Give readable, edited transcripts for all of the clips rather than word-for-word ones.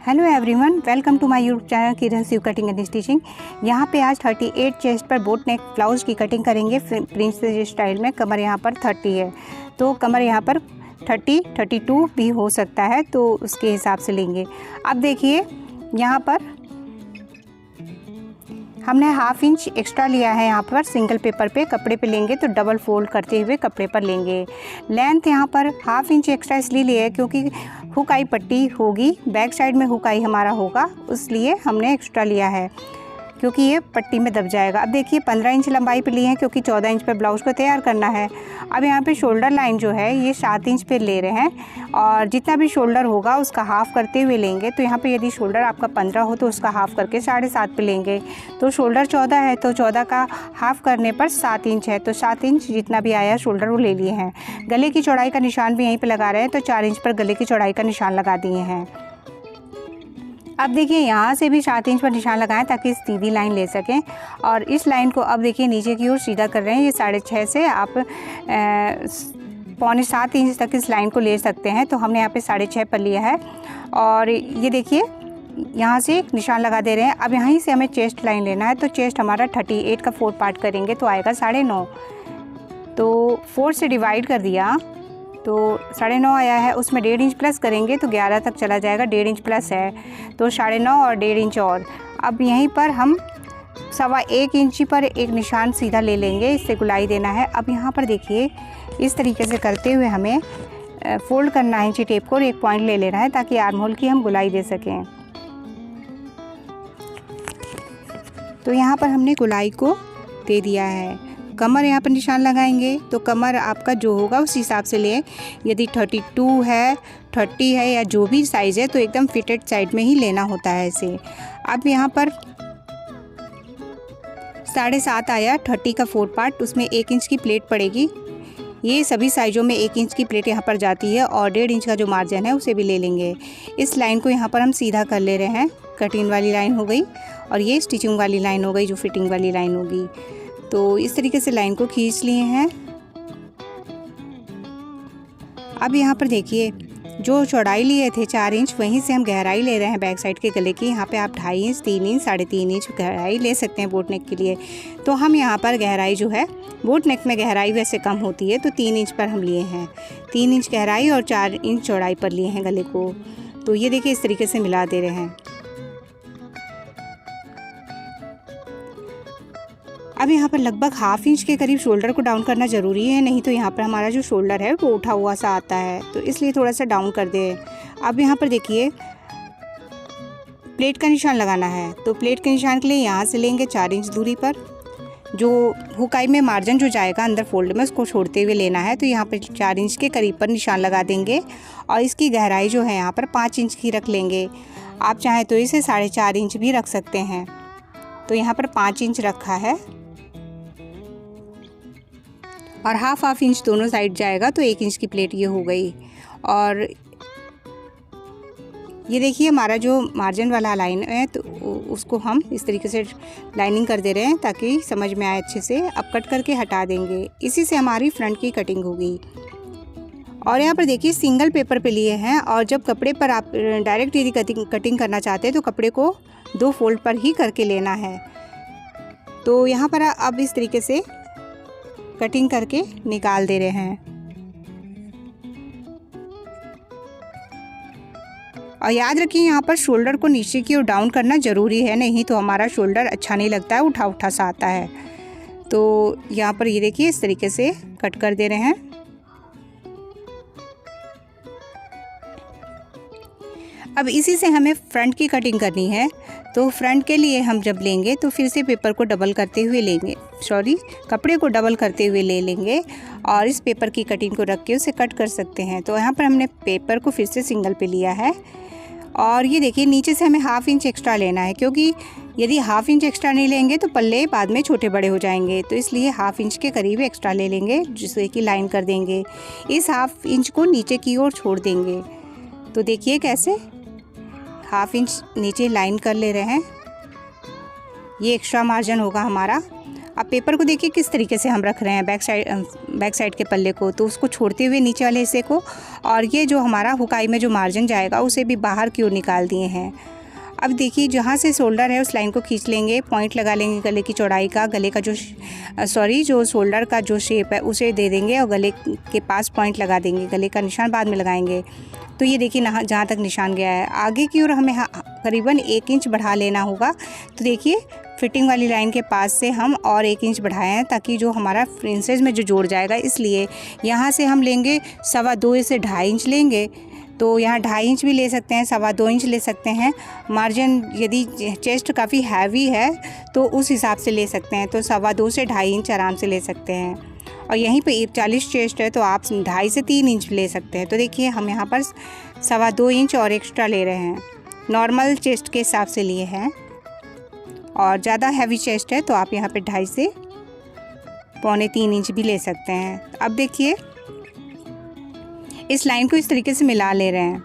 Hello everyone, welcome to my YouTube channel Kiran sew cutting and stitching. यहाँ पे आज 38 chest पर बोट नेक ब्लाउज़ की कटिंग करेंगे प्रिंसेस स्टाइल में। कमर यहाँ पर 30 है तो कमर यहाँ पर 32 भी हो सकता है, तो उसके हिसाब से लेंगे। अब देखिए यहाँ पर हमने हाफ इंच एक्स्ट्रा लिया है। यहाँ पर सिंगल पेपर पे कपड़े पे लेंगे तो डबल फोल्ड करते हुए कपड़े पर लेंगे। लेंथ यहाँ पर हाफ इंच एक्स्ट्रा इसलिए लिया है क्योंकि हुकाई पट्टी होगी, बैक साइड में हुकाई हमारा होगा, इसलिए हमने एक्स्ट्रा लिया है क्योंकि ये पट्टी में दब जाएगा। अब देखिए 15 इंच लंबाई पे लिए हैं क्योंकि 14 इंच पे ब्लाउज़ को तैयार करना है। अब यहाँ पे शोल्डर लाइन जो है ये 7 इंच पे ले रहे हैं और जितना भी शोल्डर होगा उसका हाफ़ करते हुए लेंगे। तो यहाँ पे यदि शोल्डर आपका 15 हो तो उसका हाफ़ करके 7.5 पे लेंगे। तो शोल्डर 14 है तो 14 का हाफ़ करने पर 7 इंच है, तो 7 इंच जितना भी आया शोल्डर वो ले लिए हैं। गले की चौड़ाई का निशान भी यहीं पर लगा रहे हैं, तो 4 इंच पर गले की चौड़ाई का निशान लगा दिए हैं। अब देखिए यहाँ से भी 7 इंच पर निशान लगाएं ताकि सीधी लाइन ले सकें। और इस लाइन को अब देखिए नीचे की ओर सीधा कर रहे हैं। ये 6.5 से आप 6.25 इंच तक इस लाइन को ले सकते हैं, तो हमने यहाँ पे 6.5 पर लिया है। और ये देखिए यहाँ से एक निशान लगा दे रहे हैं। अब यहीं से हमें चेस्ट लाइन लेना है, तो चेस्ट हमारा 38 का 4 पार्ट करेंगे तो आएगा 9.5। तो 4 से डिवाइड कर दिया तो 9.5 आया है, उसमें 1.5 इंच प्लस करेंगे तो 11 तक चला जाएगा। 1.5 इंच प्लस है तो 9.5 और 1.5 इंच और। अब यहीं पर हम 1.25 इंच पर एक निशान सीधा ले लेंगे, इससे गुलाई देना है। अब यहाँ पर देखिए इस तरीके से करते हुए हमें फोल्ड करना है इंची टेप को और एक पॉइंट ले लेना है ताकि आर्म होल की हम गुलाई दे सकें। तो यहाँ पर हमने गुलाई को दे दिया है। कमर यहाँ पर निशान लगाएंगे तो कमर आपका जो होगा उस हिसाब से लें। यदि 32 है, 30 है या जो भी साइज़ है तो एकदम फिटेड साइड में ही लेना होता है इसे। अब यहाँ पर 7.5 आया, 30 का 4 पार्ट, उसमें 1 इंच की प्लेट पड़ेगी। ये सभी साइज़ों में 1 इंच की प्लेट यहाँ पर जाती है और 1.5 इंच का जो मार्जिन है उसे भी ले लेंगे। इस लाइन को यहाँ पर हम सीधा कर ले रहे हैं। कटिंग वाली लाइन हो गई और ये स्टिचिंग वाली लाइन हो गई जो फिटिंग वाली लाइन होगी। तो इस तरीके से लाइन को खींच लिए हैं। अब यहाँ पर देखिए जो चौड़ाई लिए थे 4 इंच, वहीं से हम गहराई ले रहे हैं बैक साइड के गले की। यहाँ पे आप 2.5 इंच, 3 इंच, 3.5 इंच गहराई ले सकते हैं बोट नेक के लिए। तो हम यहाँ पर गहराई जो है, बोट नेक में गहराई वैसे कम होती है तो 3 इंच पर हम लिए हैं। 3 इंच गहराई और 4 इंच चौड़ाई पर लिए हैं गले को। तो ये देखिए इस तरीके से मिला दे रहे हैं। अब यहाँ पर लगभग हाफ इंच के करीब शोल्डर को डाउन करना ज़रूरी है, नहीं तो यहाँ पर हमारा जो शोल्डर है वो उठा हुआ सा आता है, तो इसलिए थोड़ा सा डाउन कर दे। अब यहाँ पर देखिए प्लेट का निशान लगाना है, तो प्लेट के निशान के लिए यहाँ से लेंगे 4 इंच दूरी पर। जो हुकाई में मार्जिन जो जाएगा अंदर फोल्ड में उसको छोड़ते हुए लेना है, तो यहाँ पर 4 इंच के करीब पर निशान लगा देंगे। और इसकी गहराई जो है यहाँ पर 5 इंच की रख लेंगे। आप चाहें तो इसे 4.5 इंच भी रख सकते हैं। तो यहाँ पर 5 इंच रखा है और हाफ इंच दोनों साइड जाएगा तो 1 इंच की प्लेट ये हो गई। और ये देखिए हमारा जो मार्जिन वाला लाइन है तो उसको हम इस तरीके से लाइनिंग कर दे रहे हैं ताकि समझ में आए अच्छे से। अब कट करके हटा देंगे, इसी से हमारी फ्रंट की कटिंग होगी। और यहाँ पर देखिए सिंगल पेपर पे लिए हैं और जब कपड़े पर आप डायरेक्ट यदि कटिंग करना चाहते हैं तो कपड़े को 2 फोल्ड पर ही करके लेना है। तो यहाँ पर अब इस तरीके से कटिंग करके निकाल दे रहे हैं। और याद रखिए यहाँ पर शोल्डर को नीचे की ओर डाउन करना ज़रूरी है, नहीं तो हमारा शोल्डर अच्छा नहीं लगता है, उठा उठा सा आता है। तो यहाँ पर ये देखिए इस तरीके से कट कर दे रहे हैं। अब इसी से हमें फ्रंट की कटिंग करनी है, तो फ्रंट के लिए हम जब लेंगे तो फिर से पेपर को डबल करते हुए लेंगे, कपड़े को डबल करते हुए ले लेंगे और इस पेपर की कटिंग को रख के उसे कट कर सकते हैं। तो यहाँ पर हमने पेपर को फिर से सिंगल पे लिया है और ये देखिए नीचे से हमें हाफ इंच एक्स्ट्रा लेना है, क्योंकि यदि हाफ इंच एक्स्ट्रा नहीं लेंगे तो पल्ले बाद में छोटे बड़े हो जाएंगे। तो इसलिए हाफ इंच के करीब एक्स्ट्रा ले लेंगे जिससे कि लाइन कर देंगे। इस हाफ इंच को नीचे की ओर छोड़ देंगे। तो देखिए कैसे हाफ इंच नीचे लाइन कर ले रहे हैं, ये एक्स्ट्रा मार्जिन होगा हमारा। अब पेपर को देखिए किस तरीके से हम रख रहे हैं बैक साइड के पल्ले को, तो उसको छोड़ते हुए नीचे वाले हिस्से को, और ये जो हमारा हुकाई में जो मार्जिन जाएगा उसे भी बाहर की ओर निकाल दिए हैं। अब देखिए जहाँ से शोल्डर है उस लाइन को खींच लेंगे, पॉइंट लगा लेंगे गले की चौड़ाई का, गले का जो जो शोल्डर का जो शेप है उसे दे देंगे और गले के पास पॉइंट लगा देंगे, गले का निशान बाद में लगाएंगे। तो ये देखिए जहाँ तक निशान गया है, आगे की ओर हमें करीबन 1 इंच बढ़ा लेना होगा। तो देखिए फिटिंग वाली लाइन के पास से हम और 1 इंच बढ़ाए हैं ताकि जो हमारा फ्रिंसेस में जो जोड़ जाएगा, इसलिए यहाँ से हम लेंगे 2.25 से 2.5 इंच लेंगे। तो यहाँ 2.5 इंच भी ले सकते हैं, 2.25 इंच ले सकते हैं। मार्जिन यदि चेस्ट काफ़ी हैवी है तो उस हिसाब से ले सकते हैं, तो 2.25 से 2.5 इंच आराम से ले सकते हैं। और यहीं पे 41 चेस्ट है तो आप 2.5 से 3 इंच ले सकते हैं। तो देखिए हम यहाँ पर 2.25 इंच और एक्स्ट्रा ले रहे हैं, नॉर्मल चेस्ट के हिसाब से लिए हैं। और ज़्यादा हैवी चेस्ट है तो आप यहाँ पे 2.5 से 2.25-3 इंच भी ले सकते हैं। अब देखिए इस लाइन को इस तरीके से मिला ले रहे हैं।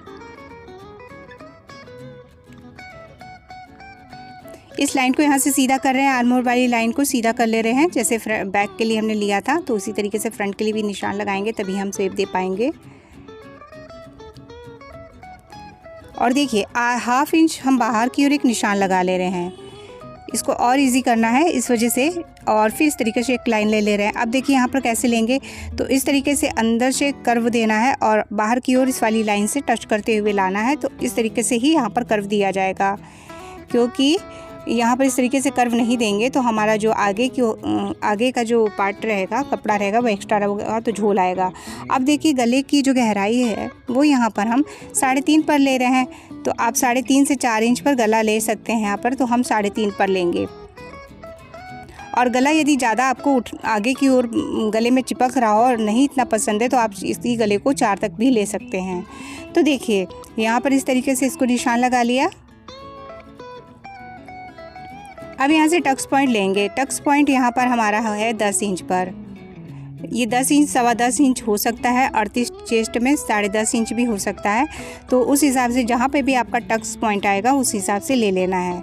इस लाइन को यहाँ से सीधा कर रहे हैं, आर्म होल वाली लाइन को सीधा कर ले रहे हैं, जैसे बैक के लिए हमने लिया था तो उसी तरीके से फ्रंट के लिए भी निशान लगाएंगे, तभी हम शेप दे पाएंगे। और देखिए 1/2 इंच हम बाहर की ओर एक निशान लगा ले रहे हैं, इसको और इजी करना है इस वजह से। और फिर इस तरीके से एक लाइन ले रहे हैं। अब देखिए यहाँ पर कैसे लेंगे, तो इस तरीके से अंदर से कर्व देना है और बाहर की ओर इस वाली लाइन से टच करते हुए लाना है। तो इस तरीके से ही यहाँ पर कर्व दिया जाएगा, क्योंकि यहाँ पर इस तरीके से कर्व नहीं देंगे तो हमारा जो आगे का जो पार्ट रहेगा, कपड़ा रहेगा, वो एक्स्ट्रा रहेगा तो झोल आएगा। अब देखिए गले की जो गहराई है वो यहाँ पर हम 3.5 पर ले रहे हैं, तो आप 3.5 से 4 इंच पर गला ले सकते हैं यहाँ पर, तो हम 3.5 पर लेंगे। और गला यदि ज़्यादा आपको आगे की ओर गले में चिपक रहा हो और नहीं इतना पसंद है तो आप इसी गले को 4 तक भी ले सकते हैं। तो देखिए यहाँ पर इस तरीके से इसको निशान लगा लिया। अब यहाँ से टक्स पॉइंट लेंगे। टक्स पॉइंट यहाँ पर हमारा है 10 इंच पर, ये 10 इंच 10.25 इंच हो सकता है, 38 चेस्ट में 10.5 इंच भी हो सकता है। तो उस हिसाब से जहाँ पे भी आपका टक्स पॉइंट आएगा उस हिसाब से ले लेना है।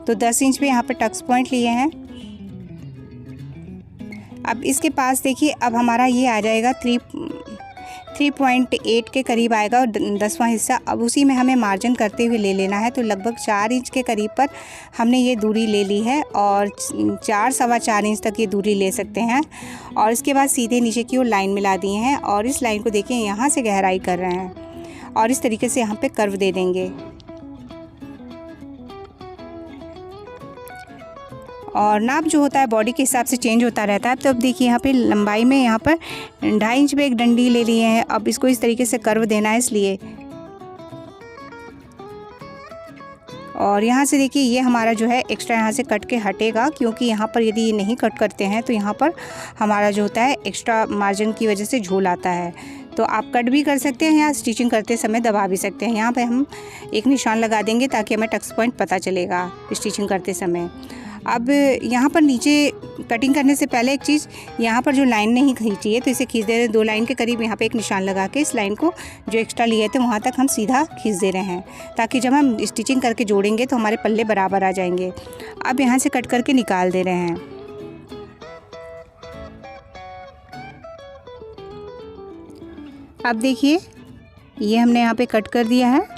तो 10 इंच पे यहाँ पे टक्स पॉइंट लिए हैं। अब इसके पास देखिए अब हमारा ये आ जाएगा 3.8 के करीब आएगा और 10वां हिस्सा। अब उसी में हमें मार्जिन करते हुए ले लेना है, तो लगभग 4 इंच के करीब पर हमने ये दूरी ले ली है और 4-4.25 इंच तक ये दूरी ले सकते हैं। और इसके बाद सीधे नीचे की ओर लाइन मिला दिए हैं और इस लाइन को देखिए यहाँ से गहराई कर रहे हैं और इस तरीके से यहाँ पे कर्व दे देंगे। और नाप जो होता है बॉडी के हिसाब से चेंज होता रहता है। तो अब देखिए यहाँ पे लंबाई में यहाँ पर 2.5 इंच पे एक डंडी ले लिए हैं। अब इसको इस तरीके से कर्व देना है इसलिए। और यहाँ से देखिए ये हमारा जो है एक्स्ट्रा यहाँ से कट के हटेगा, क्योंकि यहाँ पर यदि ये नहीं कट करते हैं तो यहाँ पर हमारा जो होता है एक्स्ट्रा मार्जिन की वजह से झोल आता है। तो आप कट भी कर सकते हैं या स्टिचिंग करते समय दबा भी सकते हैं। यहाँ पे हम एक निशान लगा देंगे ताकि हमें टक्स पॉइंट पता चलेगा स्टिचिंग करते समय। अब यहाँ पर नीचे कटिंग करने से पहले एक चीज़, यहाँ पर जो लाइन नहीं खींची है तो इसे खींच दे रहे हैं। 2 लाइन के करीब यहाँ पे एक निशान लगा के इस लाइन को जो एक्स्ट्रा लिए थे वहाँ तक हम सीधा खींच दे रहे हैं, ताकि जब हम स्टिचिंग करके जोड़ेंगे तो हमारे पल्ले बराबर आ जाएंगे। अब यहाँ से कट करके निकाल दे रहे हैं। अब देखिए ये हमने यहाँ पे कट कर दिया है।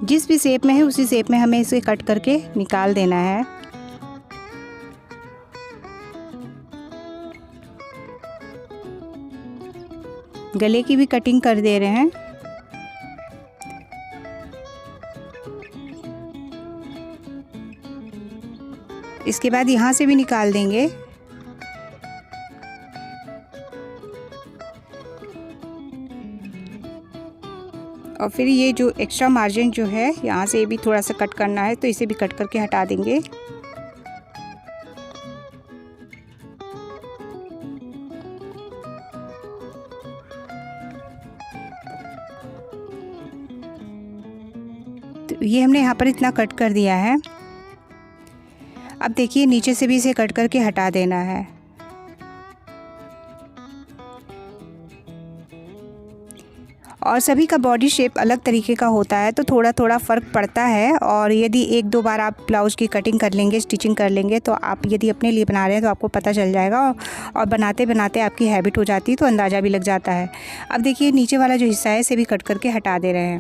जिस भी शेप में है उसी शेप में हमें इसे कट करके निकाल देना है। गले की भी कटिंग कर दे रहे हैं। इसके बाद यहाँ से भी निकाल देंगे। और फिर ये जो एक्स्ट्रा मार्जिन जो है यहाँ से भी थोड़ा सा कट करना है, तो इसे भी कट करके हटा देंगे। तो ये हमने यहाँ पर इतना कट कर दिया है। अब देखिए नीचे से भी इसे कट करके हटा देना है। और सभी का बॉडी शेप अलग तरीके का होता है, तो थोड़ा थोड़ा फ़र्क पड़ता है। और यदि एक दो बार आप ब्लाउज़ की कटिंग कर लेंगे, स्टिचिंग कर लेंगे, तो आप यदि अपने लिए बना रहे हैं तो आपको पता चल जाएगा और बनाते बनाते आपकी हैबिट हो जाती है, तो अंदाज़ा भी लग जाता है। अब देखिए नीचे वाला जो हिस्सा है इसे भी कट करके हटा दे रहे हैं।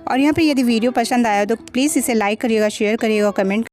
और यहाँ पे यदि वीडियो पसंद आया तो प्लीज़ इसे लाइक करिएगा, शेयर करिएगा, कमेंट